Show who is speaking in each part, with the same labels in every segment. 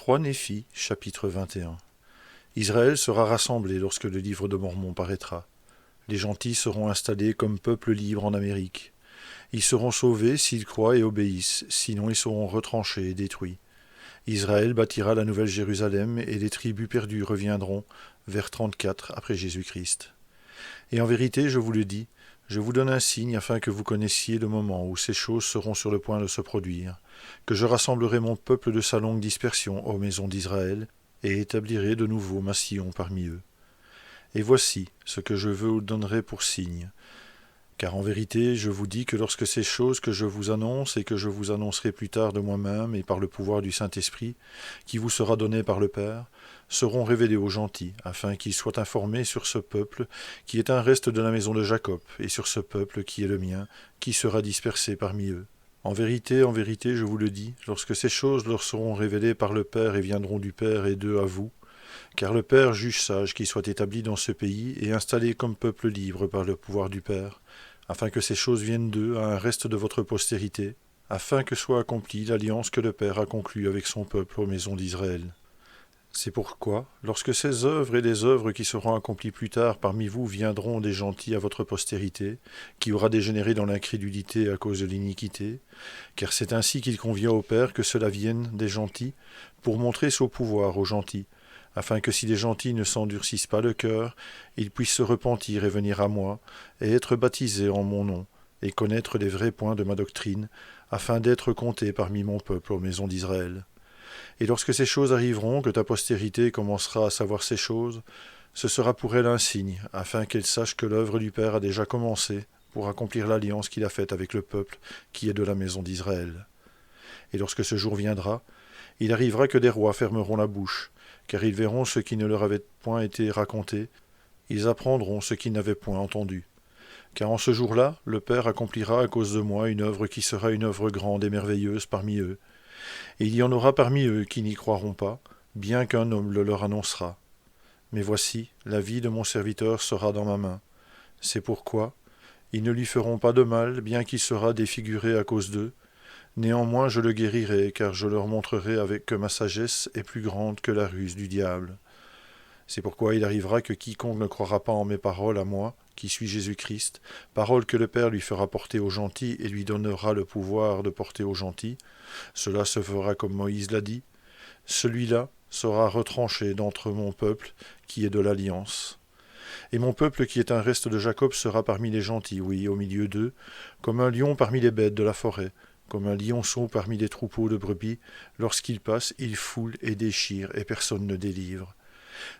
Speaker 1: 3 Néphi, chapitre 21. Israël sera rassemblé lorsque le livre de Mormon paraîtra. Les gentils seront installés comme peuple libre en Amérique. Ils seront sauvés s'ils croient et obéissent, sinon ils seront retranchés et détruits. Israël bâtira la nouvelle Jérusalem et les tribus perdues reviendront vers 34 après Jésus-Christ. Et en vérité, je vous le dis, je vous donne un signe afin que vous connaissiez le moment où ces choses seront sur le point de se produire, que je rassemblerai mon peuple de sa longue dispersion aux maisons d'Israël, et établirai de nouveau ma Sion parmi eux. Et voici ce que je vous donnerai pour signe. Car en vérité, je vous dis que lorsque ces choses que je vous annonce et que je vous annoncerai plus tard de moi-même et par le pouvoir du Saint-Esprit, qui vous sera donné par le Père, seront révélées aux gentils, afin qu'ils soient informés sur ce peuple qui est un reste de la maison de Jacob, et sur ce peuple qui est le mien, qui sera dispersé parmi eux. En vérité, je vous le dis, lorsque ces choses leur seront révélées par le Père et viendront du Père et d'eux à vous, car le Père juge sage qu'ils soient établis dans ce pays et installés comme peuple libre par le pouvoir du Père, afin que ces choses viennent d'eux à un reste de votre postérité, afin que soit accomplie l'alliance que le Père a conclue avec son peuple aux maisons d'Israël. C'est pourquoi, lorsque ces œuvres et les œuvres qui seront accomplies plus tard parmi vous viendront des gentils à votre postérité, qui aura dégénéré dans l'incrédulité à cause de l'iniquité, car c'est ainsi qu'il convient au Père que cela vienne des gentils, pour montrer son pouvoir aux gentils, afin que si les gentils ne s'endurcissent pas le cœur, ils puissent se repentir et venir à moi, et être baptisés en mon nom, et connaître les vrais points de ma doctrine, afin d'être comptés parmi mon peuple aux maisons d'Israël. Et lorsque ces choses arriveront, que ta postérité commencera à savoir ces choses, ce sera pour elle un signe, afin qu'elle sache que l'œuvre du Père a déjà commencé, pour accomplir l'alliance qu'il a faite avec le peuple qui est de la maison d'Israël. Et lorsque ce jour viendra, il arrivera que des rois fermeront la bouche, car ils verront ce qui ne leur avait point été raconté, ils apprendront ce qu'ils n'avaient point entendu. Car en ce jour-là, le Père accomplira à cause de moi une œuvre qui sera une œuvre grande et merveilleuse parmi eux, et il y en aura parmi eux qui n'y croiront pas, bien qu'un homme le leur annoncera. Mais voici, la vie de mon serviteur sera dans ma main. C'est pourquoi ils ne lui feront pas de mal, bien qu'il sera défiguré à cause d'eux. Néanmoins je le guérirai, car je leur montrerai que ma sagesse est plus grande que la ruse du diable. C'est pourquoi il arrivera que quiconque ne croira pas en mes paroles à moi, qui suis Jésus-Christ, paroles que le Père lui fera porter aux gentils et lui donnera le pouvoir de porter aux gentils, cela se fera comme Moïse l'a dit, celui-là sera retranché d'entre mon peuple qui est de l'alliance. Et mon peuple qui est un reste de Jacob sera parmi les gentils, oui, au milieu d'eux, comme un lion parmi les bêtes de la forêt, comme un lionceau parmi les troupeaux de brebis, lorsqu'il passe, il foule et déchire, et personne ne délivre.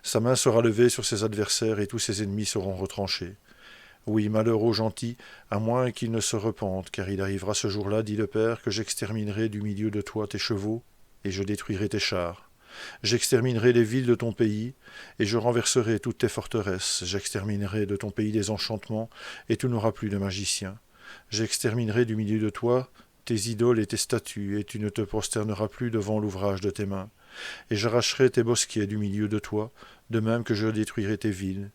Speaker 1: Sa main sera levée sur ses adversaires, et tous ses ennemis seront retranchés. Oui, malheur aux gentils, à moins qu'ils ne se repentent, car il arrivera ce jour-là, dit le Père, que j'exterminerai du milieu de toi tes chevaux, et je détruirai tes chars. J'exterminerai les villes de ton pays, et je renverserai toutes tes forteresses. J'exterminerai de ton pays les enchantements, et tu n'auras plus de magiciens. J'exterminerai du milieu de toi tes idoles et tes statues, et tu ne te prosterneras plus devant l'ouvrage de tes mains. Et j'arracherai tes bosquets du milieu de toi, de même que je détruirai tes villes.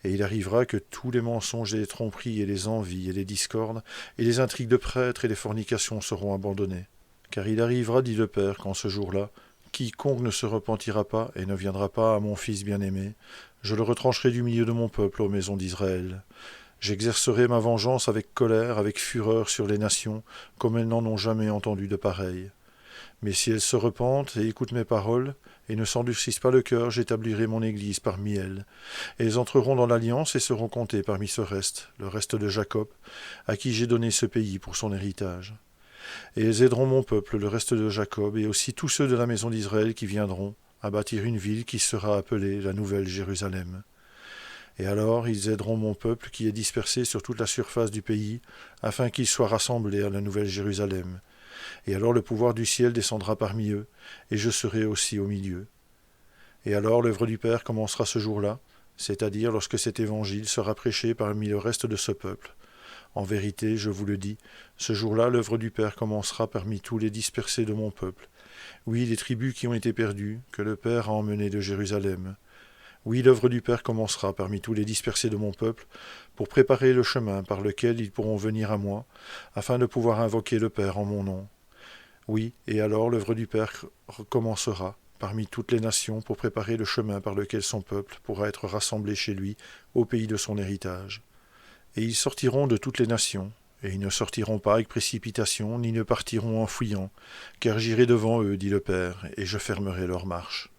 Speaker 1: Et il arrivera que tous les mensonges et les tromperies et les envies et les discordes et les intrigues de prêtres et les fornications seront abandonnés. Car il arrivera, dit le Père, qu'en ce jour-là, quiconque ne se repentira pas et ne viendra pas à mon Fils bien-aimé, je le retrancherai du milieu de mon peuple aux maisons d'Israël. J'exercerai ma vengeance avec colère, avec fureur sur les nations, comme elles n'en ont jamais entendu de pareil. Mais si elles se repentent et écoutent mes paroles, et ne s'endurcissent pas le cœur, j'établirai mon Église parmi elles. Et elles entreront dans l'alliance et seront comptées parmi ce reste, le reste de Jacob, à qui j'ai donné ce pays pour son héritage. Et elles aideront mon peuple, le reste de Jacob, et aussi tous ceux de la maison d'Israël qui viendront, à bâtir une ville qui sera appelée la Nouvelle Jérusalem. Et alors ils aideront mon peuple qui est dispersé sur toute la surface du pays, afin qu'il soit rassemblé à la Nouvelle Jérusalem. Et alors le pouvoir du ciel descendra parmi eux, et je serai aussi au milieu. Et alors l'œuvre du Père commencera ce jour-là, c'est-à-dire lorsque cet évangile sera prêché parmi le reste de ce peuple. En vérité, je vous le dis, ce jour-là l'œuvre du Père commencera parmi tous les dispersés de mon peuple. Oui, les tribus qui ont été perdues, que le Père a emmenées de Jérusalem. Oui, l'œuvre du Père commencera parmi tous les dispersés de mon peuple, pour préparer le chemin par lequel ils pourront venir à moi, afin de pouvoir invoquer le Père en mon nom. Oui, et alors l'œuvre du Père recommencera parmi toutes les nations pour préparer le chemin par lequel son peuple pourra être rassemblé chez lui au pays de son héritage. Et ils sortiront de toutes les nations, et ils ne sortiront pas avec précipitation, ni ne partiront en fuyant, car j'irai devant eux, dit le Père, et je fermerai leur marche.